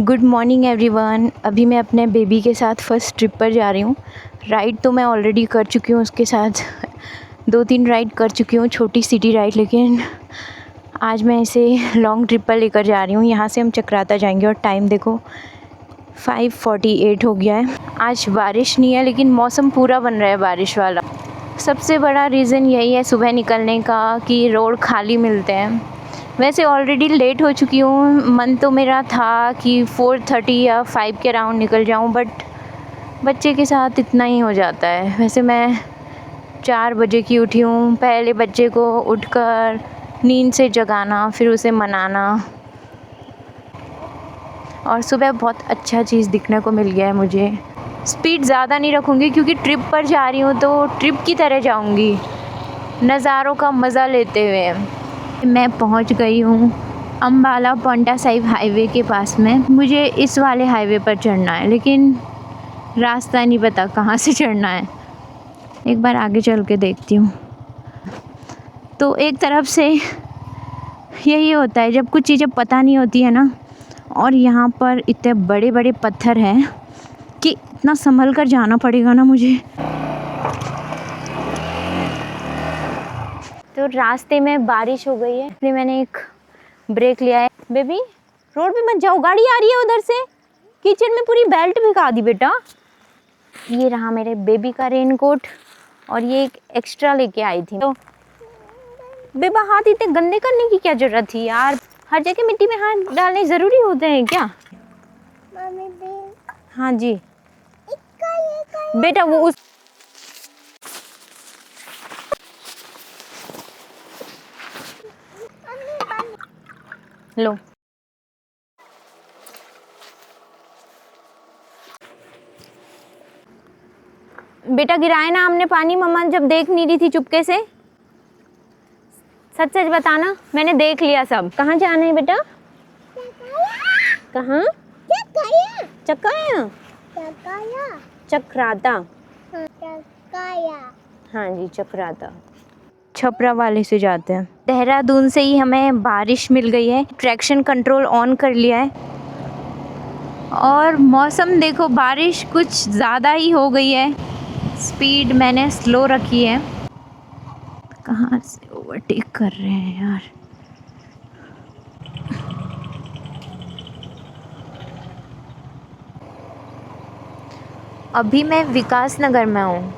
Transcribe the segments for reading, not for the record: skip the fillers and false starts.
Good morning everyone. अभी मैं अपने बेबी के साथ फ़र्स्ट ट्रिप पर जा रही हूँ। राइड तो मैं ऑलरेडी कर चुकी हूँ, उसके साथ 2-3 राइड कर चुकी हूँ, छोटी सिटी राइड। लेकिन आज मैं इसे लॉन्ग ट्रिप पर लेकर जा रही हूँ। यहाँ से हम चक्राता जाएंगे और टाइम देखो 5:48 हो गया है। आज बारिश नहीं है लेकिन मौसम पूरा बन रहा है बारिश वाला। सबसे बड़ा रीज़न यही है सुबह निकलने का कि रोड खाली मिलते हैं। वैसे ऑलरेडी लेट हो चुकी हूँ। मन तो मेरा था कि 4:30 या 5 के अराउंड निकल जाऊँ, बट बच्चे के साथ इतना ही हो जाता है। वैसे मैं 4 बजे की उठी हूँ। पहले बच्चे को उठकर नींद से जगाना, फिर उसे मनाना, और सुबह बहुत अच्छा चीज़ दिखने को मिल गया है मुझे। स्पीड ज़्यादा नहीं रखूँगी क्योंकि ट्रिप पर जा रही हूँ तो ट्रिप की तरह जाऊँगी, नज़ारों का मज़ा लेते हुए। मैं पहुंच गई हूँ अम्बाला पांटा साहिब हाईवे के पास में। मुझे इस वाले हाईवे पर चढ़ना है लेकिन रास्ता नहीं पता कहाँ से चढ़ना है। एक बार आगे चल के देखती हूँ। तो एक तरफ से यही होता है जब कुछ चीज़ें पता नहीं होती है ना, और यहाँ पर इतने बड़े बड़े पत्थर हैं कि इतना संभल कर जाना पड़ेगा ना मुझे। तो रास्ते में बारिश हो गई है इसलिए मैंने एक ब्रेक लिया है। बेबी रोड पे मत जाओ, गाड़ी आ रही है उधर से। किचन में पूरी बेल्ट भिगा दी बेटा। ये रहा मेरे बेबी का रेनकोट, और ये एक एक्स्ट्रा लेके आई थी। तो बेबा हाथ इतने गंदे करने की क्या जरूरत थी यार। हर जगह मिट्टी में हाथ डालने ज़रूरी होते हैं क्या? हाँ जी बेटा, वो उस लो। बेटा गिराया ना हमने पानी, मम्मा जब देख नहीं रही थी चुपके से। सच सच बताना, मैंने देख लिया सब। कहाँ जाना है बेटा? कहाँ? चकाया चक्राता। हाँ जी चक्राता। छपरा वाले से जाते हैं। देहरादून से ही हमें बारिश मिल गई है। ट्रैक्शन कंट्रोल ऑन कर लिया है और मौसम देखो, बारिश कुछ ज़्यादा ही हो गई है। स्पीड मैंने स्लो रखी है। कहाँ से ओवरटेक कर रहे हैं यार। अभी मैं विकास नगर में हूँ।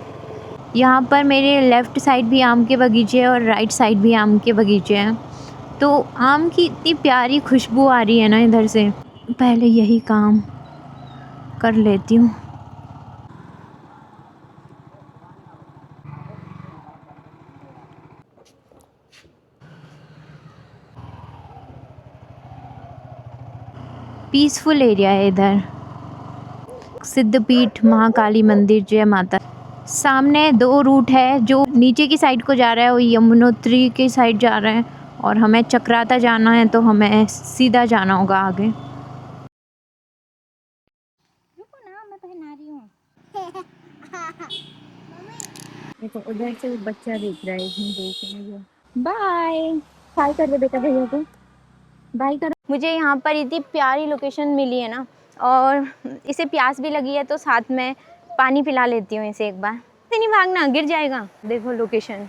यहाँ पर मेरे लेफ़्ट साइड भी आम के बगीचे हैं और राइट साइड भी आम के बगीचे हैं। तो आम की इतनी प्यारी खुशबू आ रही है ना इधर से। पहले यही काम कर लेती हूँ। पीसफुल एरिया है इधर। सिद्धपीठ महाकाली मंदिर, जय माता। सामने 2 रूट है, जो नीचे की साइड को जा रहा है वो यमुनोत्री की साइड जा रहा है, और हमें चक्राता जाना है तो हमें सीधा जाना होगा आगे। रुको ना, मैं पहना रही हूँ। देखो उधर से बच्चा देख रहा है, देख रही है। बाय बाय कर दे बेटा भैया को, बाय कर। मुझे यहाँ पर इतनी प्यारी लोकेशन मिली है ना, और इसे प्यास भी लगी है तो साथ में पानी पिला लेती हूँ इसे एक बार। इसे नहीं भागना, गिर जाएगा। देखो लोकेशन,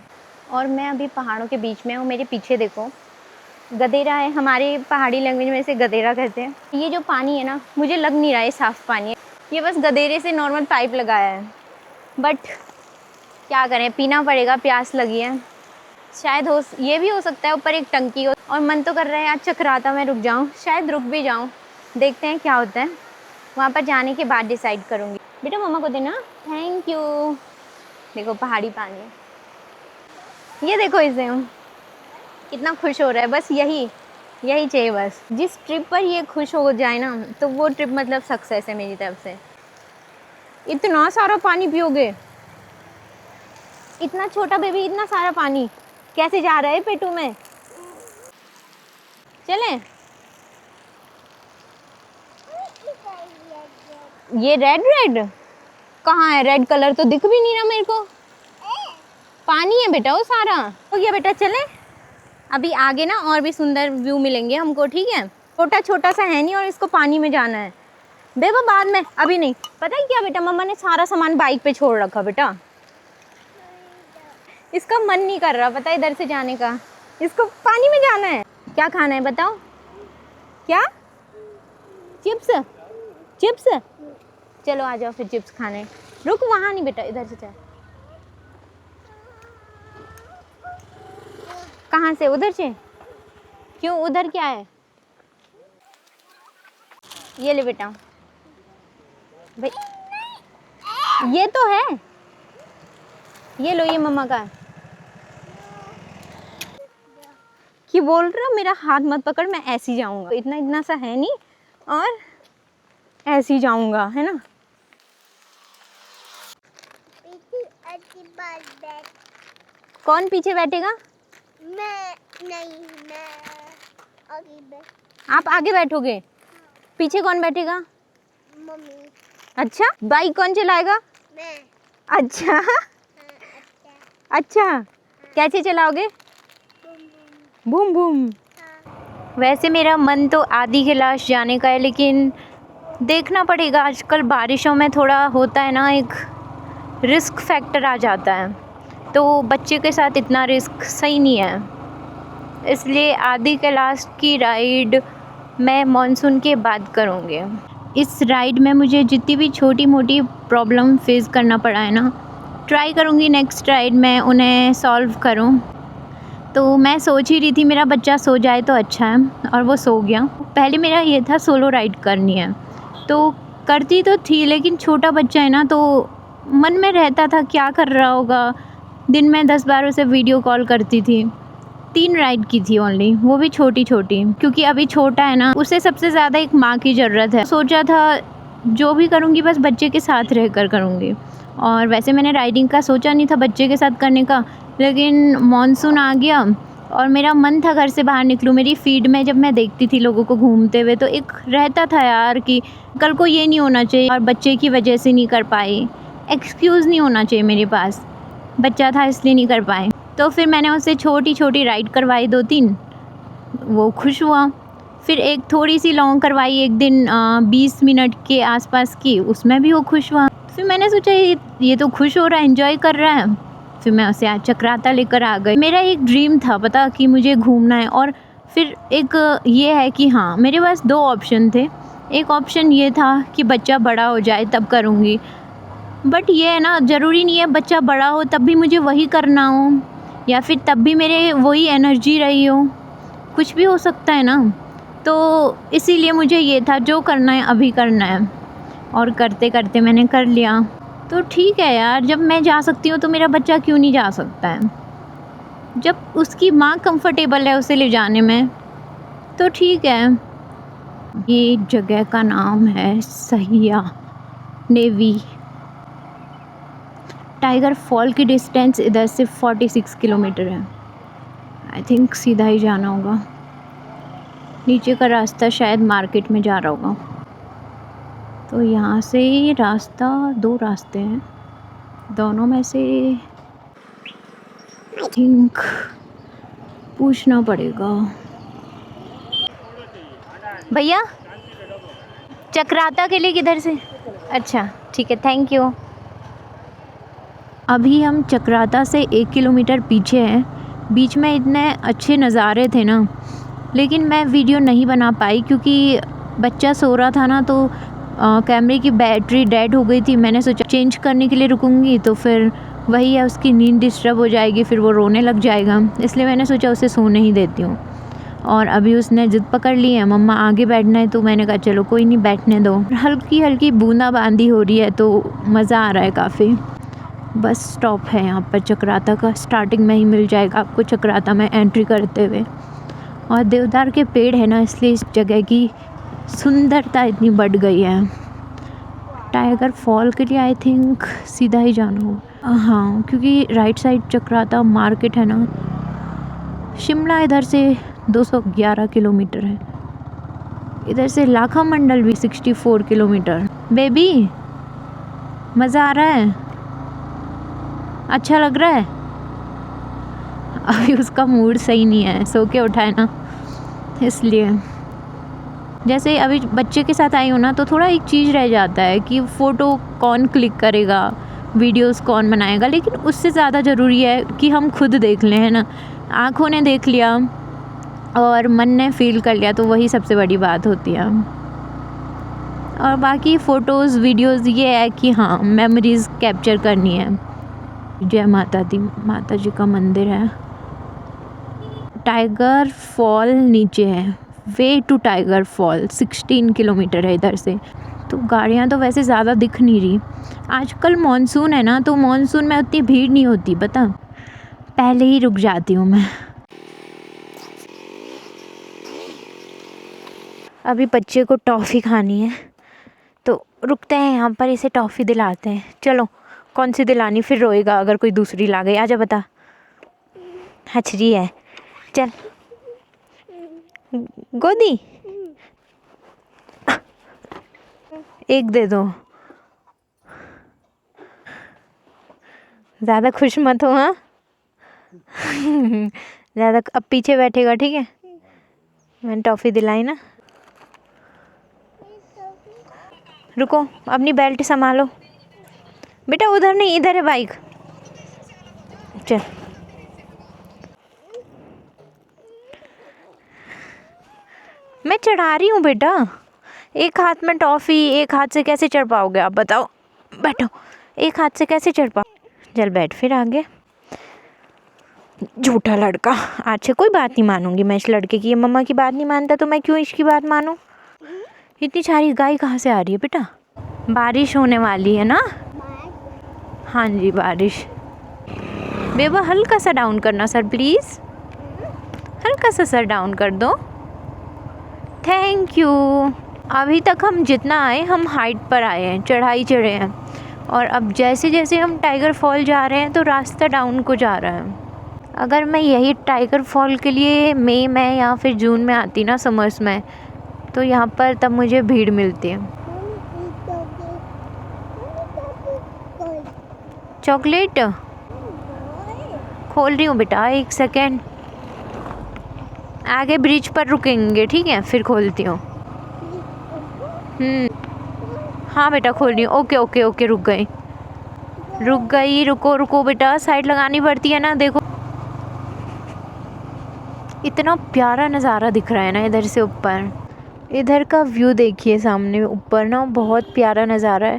और मैं अभी पहाड़ों के बीच में हूँ। मेरे पीछे देखो गदेरा है, हमारे पहाड़ी लैंग्वेज में इसे गदेरा कहते हैं। ये जो पानी है ना, मुझे लग नहीं रहा है साफ़ पानी है, ये बस गदेरे से नॉर्मल पाइप लगाया है। बट क्या करें, पीना पड़ेगा, प्यास लगी है। शायद ये भी हो सकता है ऊपर एक टंकी हो। और मन तो कर रहा है आज चक्राता में रुक जाऊं, शायद रुक भी जाऊं। देखते हैं क्या होता है, वहाँ पर जाने के बाद डिसाइड करूँगी। बेटा मम्मा को देना, थैंक यू। देखो पहाड़ी पानी, ये देखो इसे कितना खुश हो रहा है। बस यही चाहिए। बस जिस ट्रिप पर ये खुश हो जाए ना, तो वो ट्रिप मतलब सक्सेस है मेरी तरफ से। इतना सारा पानी पियोगे? इतना छोटा बेबी, इतना सारा पानी कैसे जा रहा है पेटू में? चलें? ये रेड कहाँ है? रेड कलर तो दिख भी नहीं रहा मेरे को। पानी है बेटा वो सारा। हो गया बेटा, चलें? अभी आगे ना और भी सुंदर व्यू मिलेंगे हमको, ठीक है? छोटा छोटा सा है नहीं और इसको पानी में जाना है। बेबा बाद में, अभी नहीं। पता है क्या बेटा, मम्मा ने सारा सामान बाइक पे छोड़ रखा बेटा। इसका मन नहीं कर रहा पता है इधर से जाने का, इसको पानी में जाना है। क्या खाना है बताओ? क्या? चिप्स? चिप्स? चलो आ जाओ फिर चिप्स खाने। रुक, वहाँ नहीं बेटा, इधर से चल। कहाँ से? उधर से? क्यों, उधर क्या है? ये ले बेटा भाई, ये तो है, ये लो, ये मम्मा का है। कि बोल रहा मेरा हाथ मत पकड़, मैं ऐसे ही जाऊंगा, इतना इतना सा है नहीं और ऐसे ही जाऊंगा, है ना। कौन पीछे बैठेगा? मैं नहीं, मैं आगे आप आगे बैठोगे? पीछे कौन बैठेगा? मम्मी। अच्छा, बाइक कौन चलाएगा? मैं। अच्छा अच्छा। अच्छा, कैसे चलाओगे? Boom boom. वैसे मेरा मन तो आदि कैलाश जाने का है, लेकिन देखना पड़ेगा। आजकल बारिशों में थोड़ा होता है ना, एक रिस्क फैक्टर आ जाता है, तो बच्चे के साथ इतना रिस्क सही नहीं है। इसलिए आदि कैलाश की राइड मैं मॉनसून के बाद करूँगी। इस राइड में मुझे जितनी भी छोटी मोटी प्रॉब्लम फेस करना पड़ा है ना, ट्राई करूँगी नेक्स्ट राइड में उन्हें सॉल्व करूँ। तो मैं सोच ही रही थी मेरा बच्चा सो जाए तो अच्छा है, और वो सो गया। पहले मेरा ये था सोलो राइड करनी है, तो करती तो थी, लेकिन छोटा बच्चा है ना, तो मन में रहता था क्या कर रहा होगा। दिन में 10 बार उसे वीडियो कॉल करती थी। 3 राइड की थी ओनली, वो भी छोटी छोटी, क्योंकि अभी छोटा है ना, उसे सबसे ज़्यादा एक माँ की ज़रूरत है। सोचा था जो भी करूँगी बस बच्चे के साथ रह कर करूँगी। और वैसे मैंने राइडिंग का सोचा नहीं था बच्चे के साथ करने का, लेकिन मॉनसून आ गया और मेरा मन था घर से बाहर निकलूँ। मेरी फीड में जब मैं देखती थी लोगों को घूमते हुए, तो एक रहता था यार कि कल को ये नहीं होना चाहिए और बच्चे की वजह से नहीं कर पाई, एक्सक्यूज़ नहीं होना चाहिए मेरे पास, बच्चा था इसलिए नहीं कर पाए। तो फिर मैंने उससे छोटी छोटी राइड करवाई 2-3, वो खुश हुआ। फिर एक थोड़ी सी लॉन्ग करवाई एक दिन 20 मिनट के आसपास की, उसमें भी वो खुश हुआ। फिर मैंने सोचा ये तो खुश हो रहा है, एंजॉय कर रहा है। फिर मैं उसे आज चक्राता लेकर आ गई। मेरा एक ड्रीम था पता कि मुझे घूमना है, और फिर एक ये है कि हाँ, मेरे पास 2 ऑप्शन थे। एक ऑप्शन ये था कि बच्चा बड़ा हो जाए तब करूँगी, बट ये है ना, ज़रूरी नहीं है बच्चा बड़ा हो तब भी मुझे वही करना हो, या फिर तब भी मेरे वही एनर्जी रही हो, कुछ भी हो सकता है ना। तो इसीलिए मुझे ये था जो करना है अभी करना है, और करते करते मैंने कर लिया। तो ठीक है यार, जब मैं जा सकती हूँ तो मेरा बच्चा क्यों नहीं जा सकता है? जब उसकी माँ कंफर्टेबल है उसे ले जाने में तो ठीक है। ये जगह का नाम है सहिया नेवी। टाइगर फॉल की डिस्टेंस इधर से 46 किलोमीटर है। आई थिंक सीधा ही जाना होगा, नीचे का रास्ता शायद मार्केट में जा रहा होगा। तो यहाँ से रास्ता, 2 रास्ते हैं, दोनों में से आई थिंक पूछना पड़ेगा। भैया चक्राता के लिए किधर से? अच्छा ठीक है, थैंक यू। अभी हम चक्राता से 1 किलोमीटर पीछे हैं। बीच में इतने अच्छे नज़ारे थे ना, लेकिन मैं वीडियो नहीं बना पाई क्योंकि बच्चा सो रहा था ना, तो कैमरे की बैटरी डेड हो गई थी। मैंने सोचा चेंज करने के लिए रुकूंगी तो फिर वही है, उसकी नींद डिस्टर्ब हो जाएगी, फिर वो रोने लग जाएगा, इसलिए मैंने सोचा उसे सोने ही देती हूँ। और अभी उसने ज़िद पकड़ ली है, मम्मा आगे बैठना है, तो मैंने कहा चलो कोई नहीं, बैठने दो। हल्की हल्की बूंदाबांदी हो रही है तो मज़ा आ रहा है काफ़ी। बस स्टॉप है यहाँ पर चक्राता का, स्टार्टिंग में ही मिल जाएगा आपको चक्राता में एंट्री करते हुए। और देवदार के पेड़ है ना, इसलिए इस जगह की सुंदरता इतनी बढ़ गई है। टाइगर फॉल के लिए आई थिंक सीधा ही जाना होगा, हाँ, क्योंकि राइट साइड चक्राता मार्केट है ना। शिमला इधर से 211 किलोमीटर है, इधर से लाखा मंडल भी 64 किलोमीटर। बेबी मज़ा आ रहा है? अच्छा लग रहा है? अभी उसका मूड सही नहीं है, सो के उठा है ना, इसलिए। जैसे अभी बच्चे के साथ आई हूँ ना, तो थोड़ा एक चीज़ रह जाता है कि फ़ोटो कौन क्लिक करेगा, वीडियोस कौन बनाएगा, लेकिन उससे ज़्यादा ज़रूरी है कि हम खुद देख लें, है ना। आँखों ने देख लिया और मन ने फ़ील कर लिया, तो वही सबसे बड़ी बात होती है। और बाकी फ़ोटोज़ वीडियोज़ ये है कि हाँ, मेमोरीज़ कैप्चर करनी है। जय माता दी, माता जी का मंदिर है। टाइगर फॉल नीचे है, way to tiger fall 16 kilometre है इधर से। तो गाड़ियाँ तो वैसे ज़्यादा दिख नहीं रही। आजकल मॉनसून है ना, तो मॉनसून में उतनी भीड़ नहीं होती, पता, पहले ही रुक जाती हूँ मैं। अभी बच्चे को टॉफ़ी खानी है, तो रुकते हैं यहाँ पर, इसे टॉफ़ी दिलाते हैं। चलो, कौन सी दिलानी, फिर रोएगा अगर कोई दूसरी ला गई। आजा बता, हचरी है, चल गोदी एक दे दो। ज़्यादा खुश मत हो, हाँ। ज़्यादा अब पीछे बैठेगा, ठीक है। मैंने टॉफ़ी दिलाई ना। रुको, अपनी बेल्ट संभालो बेटा, उधर नहीं, इधर है बाइक। चल, मैं चढ़ा रही हूँ बेटा। एक हाथ में टॉफ़ी, एक हाथ से कैसे चढ़ पाओगे आप, बताओ। बैठो, एक हाथ से कैसे चढ़ पाओ। चल बैठ फिर आगे। झूठा लड़का, आज से कोई बात नहीं मानूंगी मैं इस लड़के की। ये मम्मा की बात नहीं मानता तो मैं क्यों इसकी बात मानूं। इतनी सारी गाय कहाँ से आ रही है बेटा। बारिश होने वाली है ना। हाँ जी, बारिश। बेबा हल्का सा डाउन करना सर प्लीज़, हल्का सा सर डाउन कर दो, थैंक यू। अभी तक हम जितना आए, हम हाइट पर आए हैं, चढ़ाई चढ़े हैं। और अब जैसे जैसे हम टाइगर फॉल जा रहे हैं तो रास्ता डाउन को जा रहा है। अगर मैं यही टाइगर फॉल के लिए मई में या फिर जून में आती ना, समर्स में, तो यहाँ पर तब मुझे भीड़ मिलती है। चॉकलेट खोल रही हूँ बेटा, एक सेकेंड। आगे ब्रिज पर रुकेंगे, ठीक है, फिर खोलती हूँ। हाँ बेटा, खोल रही हूँ। ओके ओके ओके, रुक गई, रुको रुको बेटा, साइड लगानी पड़ती है ना। देखो इतना प्यारा नज़ारा दिख रहा है ना इधर से ऊपर। इधर का व्यू देखिए, सामने ऊपर ना बहुत प्यारा नज़ारा है।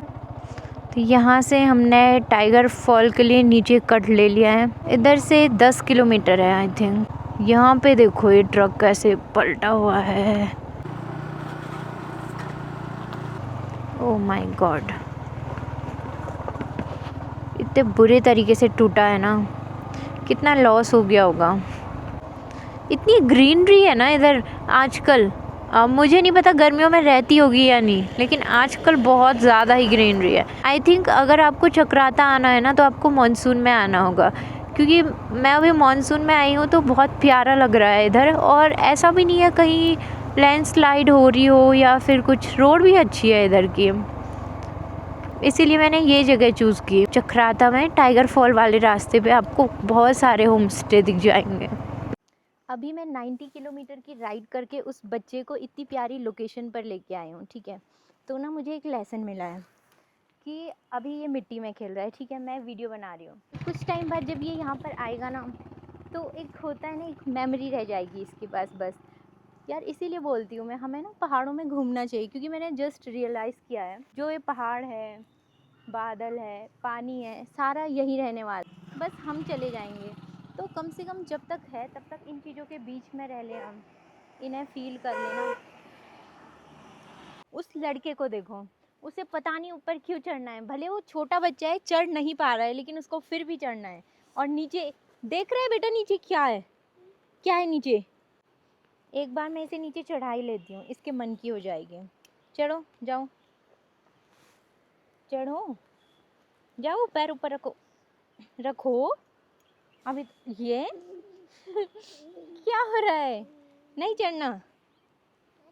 तो यहाँ से हमने टाइगर फॉल के लिए नीचे कट ले लिया है। इधर से 10 किलोमीटर है आई थिंक। यहाँ पे देखो ये ट्रक कैसे पलटा हुआ है, ओह माय गॉड। इतने बुरे तरीके से टूटा है ना, कितना लॉस हो गया होगा। इतनी ग्रीनरी है ना इधर आजकल। मुझे नहीं पता गर्मियों में रहती होगी या नहीं, लेकिन आजकल बहुत ज़्यादा ही ग्रीनरी है। आई थिंक अगर आपको चक्राता आना है ना, तो आपको मानसून में आना होगा, क्योंकि मैं अभी मानसून में आई हूँ तो बहुत प्यारा लग रहा है इधर। और ऐसा भी नहीं है कहीं लैंडस्लाइड हो रही हो या फिर कुछ, रोड भी अच्छी है इधर की, इसीलिए मैंने ये जगह चूज़ की। चक्राता में टाइगर फॉल वाले रास्ते पे आपको बहुत सारे होम स्टे दिख जाएंगे। अभी मैं 90 किलोमीटर की राइड करके उस बच्चे को इतनी प्यारी लोकेशन पर लेके आई हूँ, ठीक है। तो ना मुझे एक लेसन मिला है कि अभी ये मिट्टी में खेल रहा है, ठीक है, मैं वीडियो बना रही हूँ। कुछ टाइम बाद जब ये यहाँ पर आएगा ना, तो एक होता है ना, एक मेमोरी रह जाएगी इसके पास बस। यार इसीलिए बोलती हूँ मैं, हमें ना पहाड़ों में घूमना चाहिए, क्योंकि मैंने जस्ट रियलाइज़ किया है, जो ये पहाड़ है, बादल है, पानी है, सारा यही रहने वाला, बस हम चले जाएंगे। तो कम से कम जब तक है तब तक इन चीज़ों के बीच में रह लें, हम इन्हें फील कर लेना। उस लड़के को देखो, उसे पता नहीं ऊपर क्यों चढ़ना है, भले वो छोटा बच्चा है, चढ़ नहीं पा रहा है, लेकिन उसको फिर भी चढ़ना है। और नीचे देख रहे हैं बेटा, नीचे क्या है, क्या है नीचे। एक बार मैं इसे नीचे चढ़ा ही लेती हूँ, इसके मन की हो जाएगी। चढ़ो, जाओ, चढ़ो, जाओ, पैर ऊपर रखो, रखो। अभी ये क्या हो रहा है, नहीं चढ़ना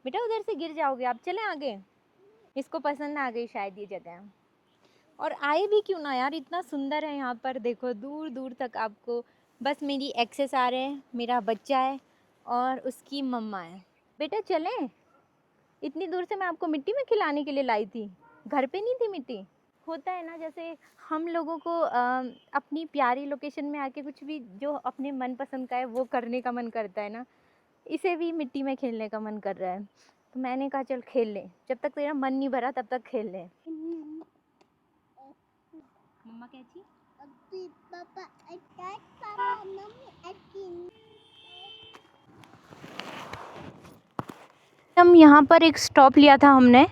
बेटा, उधर से गिर जाओगे आप। चलें आगे, इसको पसंद आ गई शायद ये जगह। और आए भी क्यों ना यार, इतना सुंदर है यहाँ पर, देखो दूर दूर तक आपको बस मेरी एक्सेस आ रहे हैं, मेरा बच्चा है और उसकी मम्मा है। बेटा चलें, इतनी दूर से मैं आपको मिट्टी में खिलाने के लिए लाई थी, घर पे नहीं थी मिट्टी। होता है ना, जैसे हम लोगों को अपनी प्यारी लोकेशन में आके कुछ भी जो अपने मन पसंद का है वो करने का मन करता है ना, इसे भी मिट्टी में खेलने का मन कर रहा है। तो मैंने कहा चल खेल ले, जब तक तेरा मन नहीं भरा तब तक खेल ले। मम्मा कैसी? अभी पापा अटैक, पापा मम्मी अटैक। हम यहाँ पर एक स्टॉप लिया था हमने,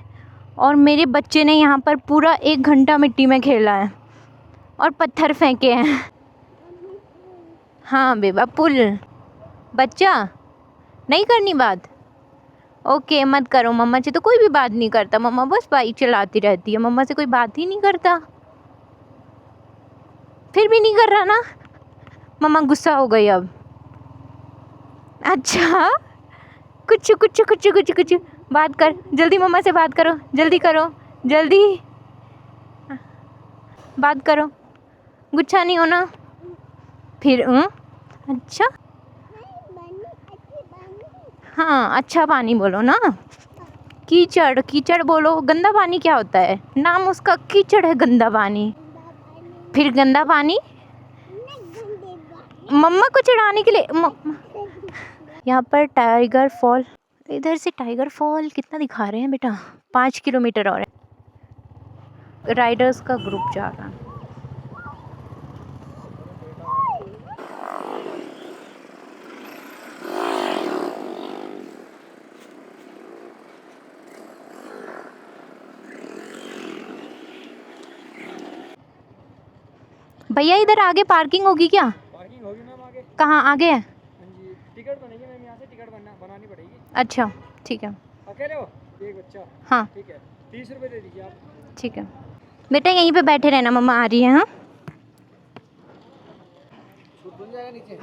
और मेरे बच्चे ने यहाँ पर पूरा 1 घंटा मिट्टी में खेला है और पत्थर फेंके हैं। हाँ बेबा, पुल। बच्चा नहीं करनी बात, ओके मत करो। मम्मा से तो कोई भी बात नहीं करता, मम्मा बस बाइक चलाती रहती है, मम्मा से कोई बात ही नहीं करता। फिर भी नहीं कर रहा ना, मम्मा गुस्सा हो गई अब। अच्छा, कुछ कुछ कुछ कुछ कुछ बात कर, जल्दी मम्मा से बात करो, जल्दी करो, जल्दी बात करो, गुस्सा नहीं होना फिर। अच्छा हाँ, अच्छा पानी बोलो ना, कीचड़ कीचड़ बोलो। गंदा पानी क्या होता है? नाम उसका कीचड़ है, गंदा पानी। फिर गंदा पानी मम्मा को चिढ़ाने के लिए। यहाँ पर टाइगर फॉल, इधर से टाइगर फॉल कितना दिखा रहे हैं बेटा? 5 किलोमीटर और है। राइडर्स का ग्रुप जा रहा है। भैया इधर आगे पार्किंग होगी क्या? पार्किंग होगी मैम आगे। कहाँ आगे है? हाँ जी, टिकट तो नहीं है मैम, यहाँ से टिकट बनानी पड़ेगी। अच्छा ठीक है। अकेले हो? एक बच्चा? हाँ ठीक है, 30 रुपये दे दीजिए आप। ठीक है बेटा, यहीं पे बैठे रहना, मम्मा आ रही है। हाँ नीचे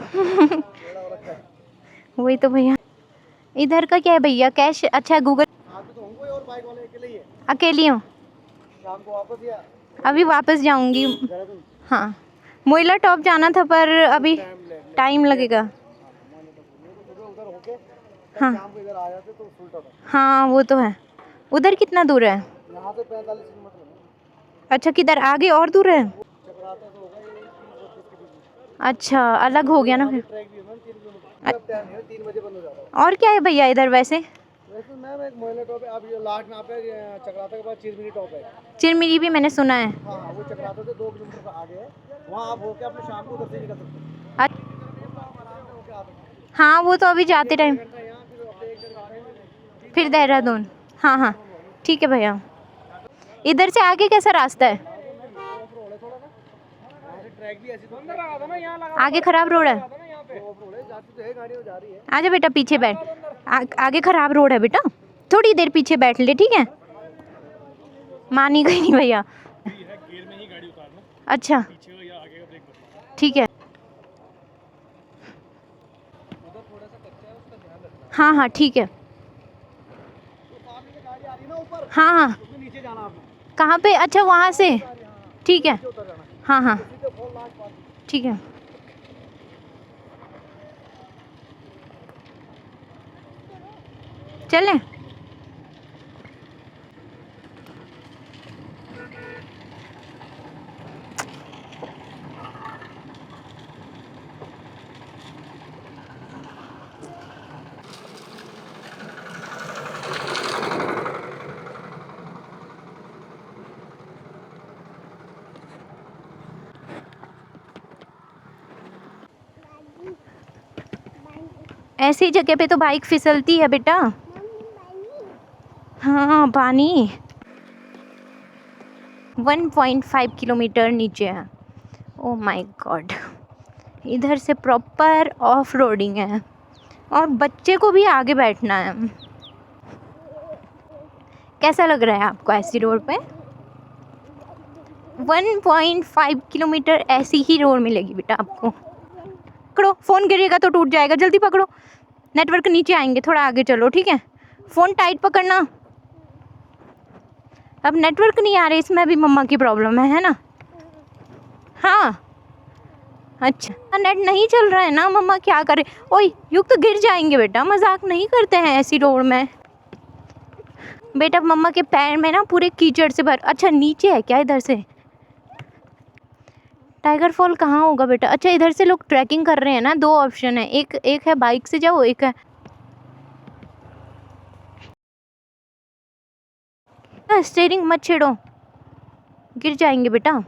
वही तो भैया। इधर का क्या है भैया? कैश? अच्छा गूगल। आप तो होंगे और बाइक वाले अकेले ही है? अकेली हूँ, शाम को वापस या अभी वापस जाऊंगी। देहरादून? हाँ, मोइला टॉप जाना था पर अभी टाइम लगेगा। उधर होके हाँ शाम को इधर आ जाते तो फुल टॉप है। हाँ वो तो है। उधर कितना दूर है? यहाँ से 45 किलोमीटर है। अच्छा, किधर आगे और दूर है? चक्राता तो होगा ये 30-32 के बीच में। अच्छा, अलग हो गया ना फिर। ट्रैक भी है मैम 3 किलोमीटर। अब टाइम है 3 बजे बंद हो जाता है। और क्या है भैया इधर वैसे? वैसे मैम एक मोइला टॉप है, अब ये लास्ट में आप चक्राता के बाद चिरमिरी टॉप है। चिरमिरी भी मैंने सुना है। हाँ वो चक्राता से 2 किलोमीटर का आगे है, वहाँ आप होके अपने शाम को उधर से निकल सकते हैं। हाँ वो तो अभी जाते टाइम, यहाँ फिर एक जगह आ रहे हैं फिर देहरादून। हाँ हाँ ठीक है भैया। इधर से आगे कैसा रास्ता है? ट्रैक भी ऐसे तो लगा दो ना, यहाँ लगा आगे खराब रोड है। दो ना, यहाँ पे ऑफ रोड है, जाती तो है गाड़ी, वो जा रही है। आजा बेटा पीछे बैठ, आगे खराब रोड है बेटा, थोड़ी देर पीछे बैठ ले, ठीक है? मानी गई नहीं भैया। गियर में ही गाड़ी उतारना, अच्छा पीछे का या आगे का ब्रेक बदलना। ठीक है। उधर थोड़ा सा कच्चा है, उसका ध्यान रखना। हाँ हाँ ठीक है। तो सामने से गाड़ी आ रही है ना ऊपर, हाँ हाँ उसमें नीचे जाना आपने। कहाँ पे? अच्छा वहाँ से, ठीक है। नीचे उतर जाना, हाँ हाँ सीधे फॉल लास्ट पास। ठीक है। चलें? ऐसी जगह पे तो बाइक फिसलती है बेटा। हाँ पानी 1.5 किलोमीटर नीचे है। ओ माय गॉड, इधर से प्रॉपर ऑफ रोडिंग है और बच्चे को भी आगे बैठना है। कैसा लग रहा है आपको ऐसी रोड पे? 1.5 किलोमीटर ऐसी ही रोड मिलेगी बेटा आपको। पकड़ो, फ़ोन गिरेगा तो टूट जाएगा, जल्दी पकड़ो, नेटवर्क नीचे आएंगे, थोड़ा आगे चलो, ठीक है? फ़ोन टाइट पकड़ना। अब नेटवर्क नहीं आ रहे, इसमें भी मम्मा की प्रॉब्लम है ना? हाँ अच्छा, नेट नहीं चल रहा है ना, मम्मा क्या करे? ओए युग तो गिर जाएंगे बेटा, मजाक नहीं करते हैं ऐसी रोड में। बेटा मम्मा के पैर में ना पूरे कीचड़ से भर, अच्छा नीचे है क्या इधर से? टाइगर फॉल कहाँ होगा बेटा? अच्छा इधर से लोग ट्रैकिंग कर रहे हैं ना, दो ऑप्शन है, एक है बाइक से जाओ, एक है स्टीयरिंग मत छेड़ो, गिर जाएंगे बेटा।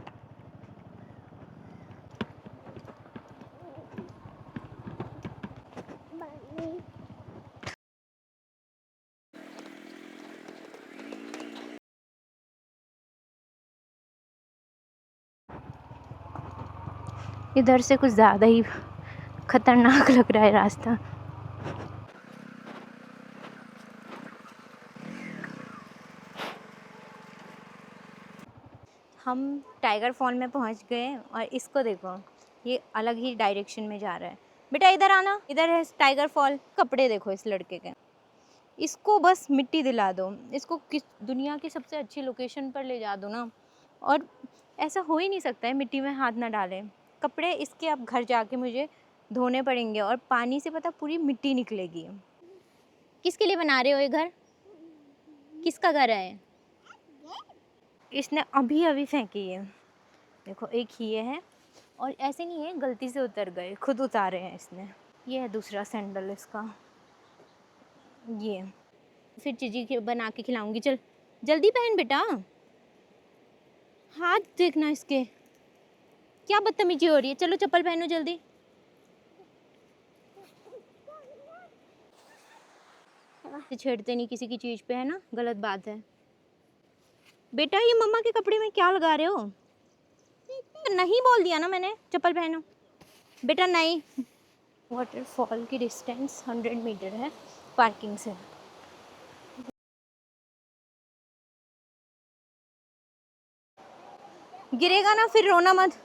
इधर से कुछ ज़्यादा ही खतरनाक लग रहा है रास्ता। हम टाइगर फॉल में पहुंच गए और इसको देखो, ये अलग ही डायरेक्शन में जा रहा है। बेटा इधर आना, इधर है टाइगर फॉल। कपड़े देखो इस लड़के के, इसको बस मिट्टी दिला दो, इसको किस दुनिया की सबसे अच्छी लोकेशन पर ले जा दो ना, और ऐसा हो ही नहीं सकता है मिट्टी में हाथ ना डालें। कपड़े इसके अब घर जाके मुझे धोने पड़ेंगे और पानी से पता पूरी मिट्टी निकलेगी। किसके लिए बना रहे हो ये घर? किसका घर है? इसने अभी अभी फेंकी है, देखो एक ही ये है, और ऐसे नहीं है गलती से उतर गए, खुद उतारे हैं इसने। ये है दूसरा सैंडल इसका, ये फिर चीज़ी के बना के खिलाऊंगी। चल जल्दी पहन बेटा, हाथ देखना इसके, क्या बदतमीजी हो रही है। चलो चप्पल पहनो जल्दी। छेड़ते नहीं किसी की चीज़ पे, है ना, गलत बात है। बेटा ये मम्मा के कपड़े में क्या लगा रहे हो? नहीं बोल दिया ना मैंने, चप्पल पहनो बेटा। नहीं, वाटरफॉल की डिस्टेंस 100 मीटर है पार्किंग से। गिरेगा ना फिर रोना मत।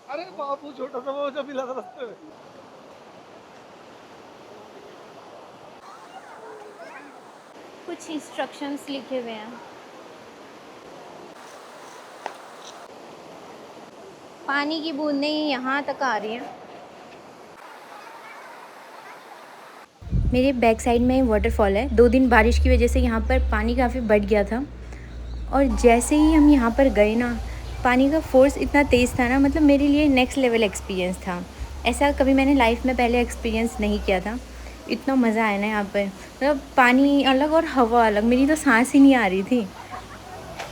अरे बापू छोटा सा वो जब मिला था रास्ते में। कुछ इंस्ट्रक्शंस लिखे हुए हैं। पानी की बूंदें यहाँ तक आ रही हैं। मेरे बैक साइड में वाटरफॉल है। 2 दिन बारिश की वजह से यहाँ पर पानी काफ़ी बढ़ गया था, और जैसे ही हम यहाँ पर गए ना, पानी का फोर्स इतना तेज़ था ना, मतलब मेरे लिए नेक्स्ट लेवल एक्सपीरियंस था। ऐसा कभी मैंने लाइफ में पहले एक्सपीरियंस नहीं किया था। इतना मज़ा आया ना यहाँ पर, मतलब पानी अलग और हवा अलग, मेरी तो सांस ही नहीं आ रही थी।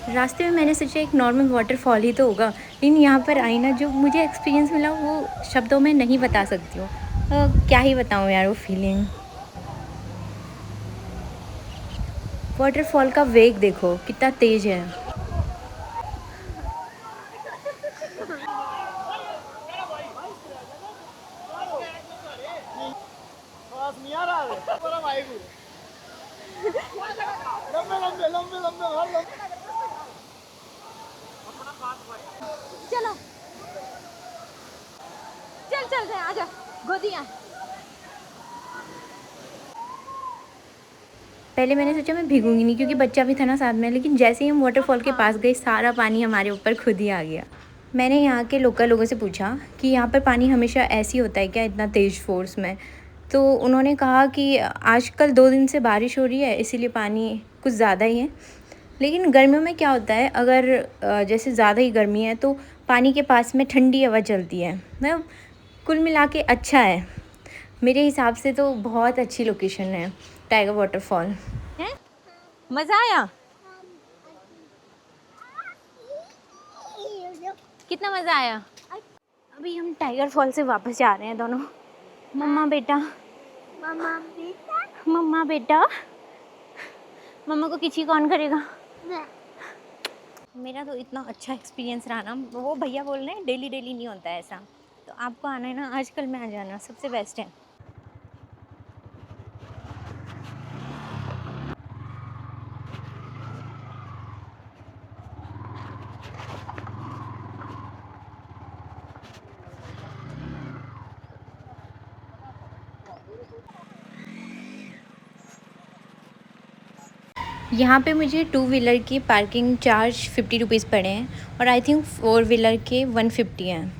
रास्ते में मैंने सोचा एक नॉर्मल वाटरफॉल ही तो होगा, लेकिन यहाँ पर आई ना, जो मुझे एक्सपीरियंस मिला वो शब्दों में नहीं बता सकती हूँ। क्या ही बताऊँ यार वो फीलिंग। वाटरफॉल का वेग देखो कितना तेज़ है। नहीं आ रहा है पूरा भाई को। लंबे लंबे लंबे लंबे हर लंबे। चलो चल चलते हैं, आजा गोदियाँ। पहले मैंने सोचा मैं भीगूंगी नहीं क्योंकि बच्चा भी था ना साथ में, लेकिन जैसे ही हम वाटरफॉल के पास गए सारा पानी हमारे ऊपर खुद ही आ गया। मैंने यहाँ के लोकल लोगों से पूछा कि यहाँ पर पानी हमेशा ऐसी होता है क्या, इतना तेज़ फोर्स में? तो उन्होंने कहा कि आजकल 2 दिन से बारिश हो रही है इसीलिए पानी कुछ ज़्यादा ही है, लेकिन गर्मियों में क्या होता है, अगर जैसे ज़्यादा ही गर्मी है तो पानी के पास में ठंडी हवा चलती है। मतलब कुल मिला के अच्छा है मेरे हिसाब से, तो बहुत अच्छी लोकेशन है टाइगर वाटरफॉल है। मज़ा आया? कितना मज़ा आया? अभी हम टाइगर फॉल से वापस जा रहे हैं दोनों, मम्मा बेटा। मम्मा बेटा मम्मा बेटा, मम्मा को किसी कौन करेगा? मैं मेरा तो इतना अच्छा एक्सपीरियंस रहा ना, वो भैया बोल रहे हैं डेली डेली नहीं होता है ऐसा, तो आपको आना है ना, आजकल में आ जाना, सबसे बेस्ट है। यहाँ पे मुझे 2 व्हीलर की पार्किंग चार्ज 50 रुपीज़ पड़े हैं, और आई थिंक 4 व्हीलर के 150 हैं।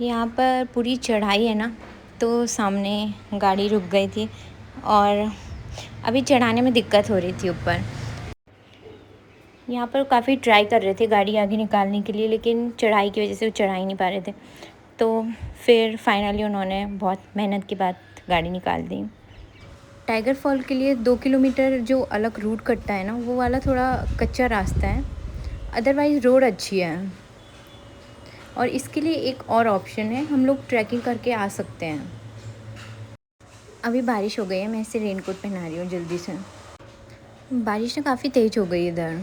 यहाँ पर पूरी चढ़ाई है ना, तो सामने गाड़ी रुक गई थी, और अभी चढ़ाने में दिक्कत हो रही थी ऊपर। यहाँ पर काफ़ी ट्राई कर रहे थे गाड़ी आगे निकालने के लिए, लेकिन चढ़ाई की वजह से वो चढ़ा ही नहीं पा रहे थे। तो फिर फाइनली उन्होंने बहुत मेहनत के बाद गाड़ी निकाल दी। टाइगर फॉल के लिए 2 किलोमीटर जो अलग रूट कटता है ना, वो वाला थोड़ा कच्चा रास्ता है, अदरवाइज़ रोड अच्छी है। और इसके लिए एक और ऑप्शन है, हम लोग ट्रैकिंग करके आ सकते हैं। अभी बारिश हो गई है, मैं इसे रेनकोट पहना रही हूँ जल्दी से। बारिश ना काफ़ी तेज़ हो गई इधर।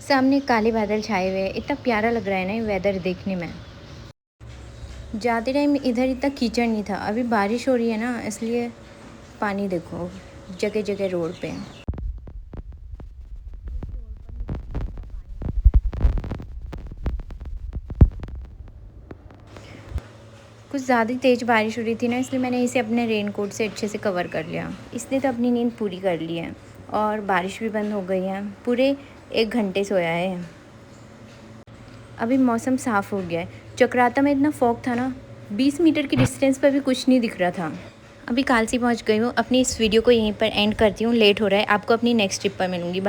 सामने काले बादल छाए हुए हैं, इतना प्यारा लग रहा है ना ये वेदर देखने में। जाते टाइम इधर इतना कीचड़ नहीं था, अभी बारिश हो रही है ना, इसलिए पानी देखो जगह जगह रोड पे। कुछ ज़्यादा तेज़ बारिश हो रही थी ना, इसलिए मैंने इसे अपने रेनकोट से अच्छे से कवर कर लिया। इसने तो अपनी नींद पूरी कर ली है और बारिश भी बंद हो गई है। पूरे 1 घंटे सोया है। अभी मौसम साफ़ हो गया है। चक्राता में इतना फॉग था ना, 20 मीटर की डिस्टेंस पर भी कुछ नहीं दिख रहा था। अभी कालसी पहुंच गई हूँ। अपनी इस वीडियो को यहीं पर एंड करती हूँ, लेट हो रहा है। आपको अपनी नेक्स्ट ट्रिप पर मिलूँगी।